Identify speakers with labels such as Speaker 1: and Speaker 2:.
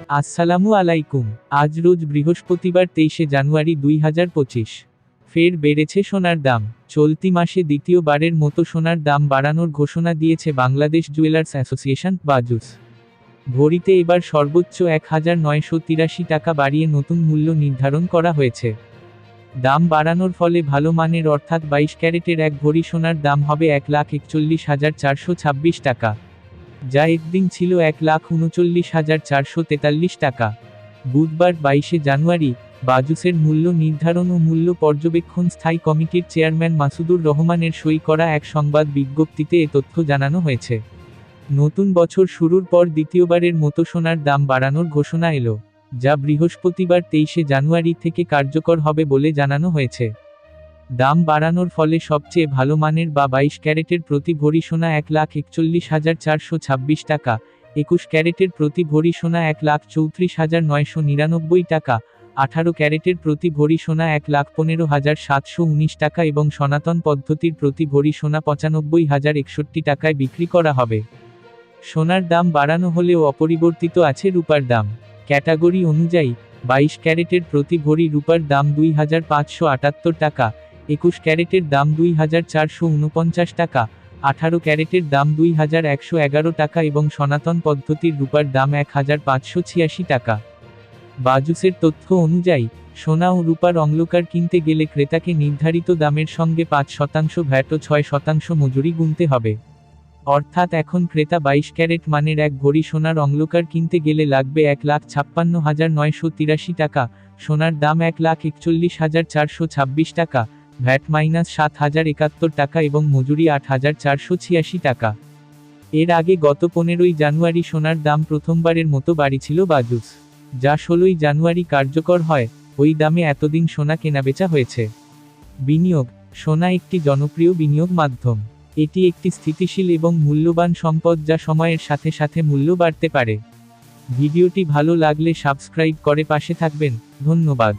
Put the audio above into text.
Speaker 1: আসসালামু আলাইকুম। আজ রোজ বৃহস্পতিবার 23শে জানুয়ারি 2025। ফের বেড়েছে সোনার দাম। চলতি মাসে দ্বিতীয়বারের মতো সোনার দাম বাড়ানোর ঘোষণা দিয়েছে বাংলাদেশ জুয়েলার্স অ্যাসোসিয়েশন বাজুস। ভরিতে এবার সর্বোচ্চ 1983 টাকা বাড়িয়ে নতুন মূল্য নির্ধারণ করা হয়েছে। দাম বাড়ানোর ফলে ভালো মানের অর্থাৎ 22 ক্যারেটের এক ভরি সোনার দাম হবে 1,41,426 টাকা, যা একদিন ছিল 1,39,443 টাকা। বুধবার 22শে জানুয়ারি বাজুসের মূল্য নির্ধারণ ও মূল্য পর্যবেক্ষণ স্থায়ী কমিটির চেয়ারম্যান মাসুদুর রহমানের সই করা এক সংবাদ বিজ্ঞপ্তিতে এ তথ্য জানানো হয়েছে। নতুন বছর শুরুর পর দ্বিতীয়বারের মতো সোনার দাম বাড়ানোর ঘোষণা এলো, যা বৃহস্পতিবার 23শে জানুয়ারি থেকে কার্যকর হবে বলে জানানো হয়েছে। দাম বাড়ানোর ফলে সবচেয়ে ভালো মানের বা 22 ক্যারেটের প্রতি ভরি সোনা 1,41,426 টাকা, 21 ক্যারেটের প্রতি ভরি সোনা 1,34,999 টাকা, 18 ক্যারেটের প্রতি ভরি সোনা 1,15,719 টাকা এবং সনাতন পদ্ধতির প্রতি ভরি সোনা 95,061 টাকায় বিক্রি করা হবে। সোনার দাম বাড়ানো হলেও অপরিবর্তিত আছে রূপার দাম। ক্যাটাগরি অনুযায়ী 22 ক্যারেটের প্রতি ভরি রূপার দাম 2,578 টাকা, 21 ক্যারেটের দাম 2,449 টাকা, 18 ক্যারেটের দাম 2,111 টাকা এবং সনাতন পদ্ধতির রূপার দাম 1,586 টাকা। বাজুসের তথ্য অনুযায়ী, সোনা ও রূপার অলংকার কিনতে গেলে ক্রেতাকে নির্ধারিত দামের সঙ্গে 5% ভ্যাট ও 6% মজুরি গুনতে হবে। অর্থাৎ এখন ক্রেতা 22 ক্যারেট মানের এক ভরি সোনার অলংকার কিনতে গেলে লাগবে 1,56,983 টাকা, সোনার দাম 1,41,426 টাকা, ভ্যাট মাইনাস 7,071 টাকা এবং মজুরি 8,486 টাকা। এর আগে গত 15ই জানুয়ারি সোনার দাম প্রথমবারের মতো বাড়িয়েছিল বাজুস, যা 16ই জানুয়ারি কার্যকর হয়। ওই দামে এতদিন সোনা কেনাবেচা হয়েছে। বিনিয়োগ: সোনা একটি জনপ্রিয় বিনিয়োগ মাধ্যম। এটি একটি স্থিতিশীল এবং মূল্যবান সম্পদ যা সময়ের সাথে সাথে মূল্য বাড়তে পারে। ভিডিওটি ভালো লাগলে সাবস্ক্রাইব করে পাশে থাকবেন। ধন্যবাদ।